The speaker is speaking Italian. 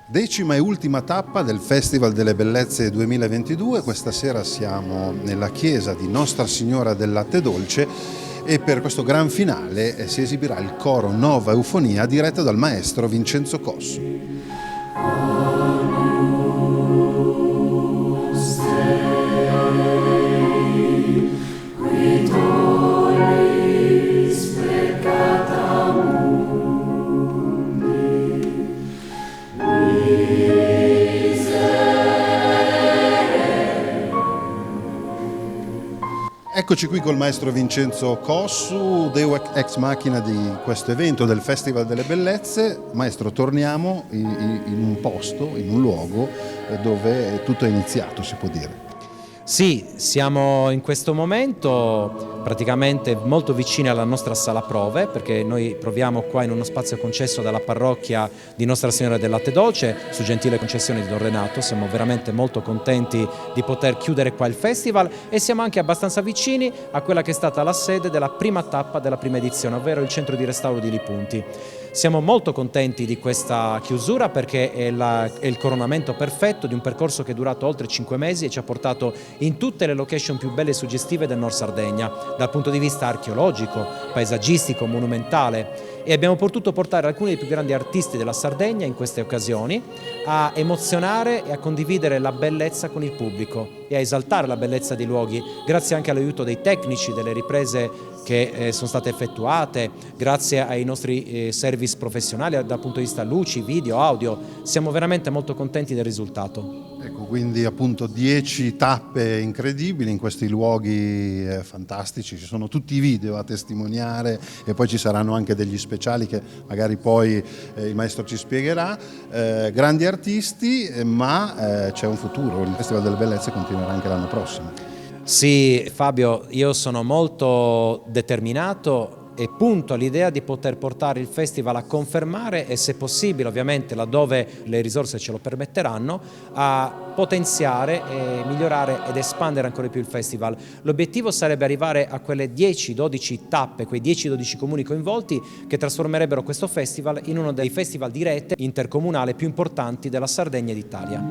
Decima e ultima tappa del Festival delle Bellezze 2022. Questa sera siamo nella chiesa di Nostra Signora del Latte Dolce e per questo gran finale si esibirà il coro Nova Eufonia diretto dal maestro Vincenzo Cossu. Eccoci qui col maestro Vincenzo Cossu, Deo ex machina di questo evento del Festival delle Bellezze. Maestro, torniamo in un posto, in un luogo dove tutto è iniziato, si può dire. Sì, siamo in questo momento praticamente molto vicini alla nostra sala prove, perché noi proviamo qua in uno spazio concesso dalla parrocchia di Nostra Signora del Latte Dolce, su gentile concessione di Don Renato. Siamo veramente molto contenti di poter chiudere qua il festival e siamo anche abbastanza vicini a quella che è stata la sede della prima tappa della prima edizione, ovvero il centro di restauro di Lipunti. Siamo molto contenti di questa chiusura perché è il coronamento perfetto di un percorso che è durato oltre 5 mesi e ci ha portato in tutte le location più belle e suggestive del Nord Sardegna, dal punto di vista archeologico, paesaggistico, monumentale, e abbiamo potuto portare alcuni dei più grandi artisti della Sardegna in queste occasioni a emozionare e a condividere la bellezza con il pubblico e a esaltare la bellezza dei luoghi, grazie anche all'aiuto dei tecnici, delle riprese che sono state effettuate, grazie ai nostri service professionali dal punto di vista luci, video, audio. Siamo veramente molto contenti del risultato. Ecco, quindi appunto 10 tappe incredibili in questi luoghi fantastici, ci sono tutti i video a testimoniare e poi ci saranno anche degli speciali che magari poi il maestro ci spiegherà, grandi artisti, ma c'è un futuro, il Festival delle Bellezze continuerà anche l'anno prossimo. Sì, Fabio, io sono molto determinato e punto all'idea di poter portare il festival a confermare e, se possibile, ovviamente laddove le risorse ce lo permetteranno, a potenziare, migliorare ed espandere ancora di più il festival. L'obiettivo sarebbe arrivare a quelle 10-12 tappe, quei 10-12 comuni coinvolti che trasformerebbero questo festival in uno dei festival di rete intercomunale più importanti della Sardegna e d'Italia.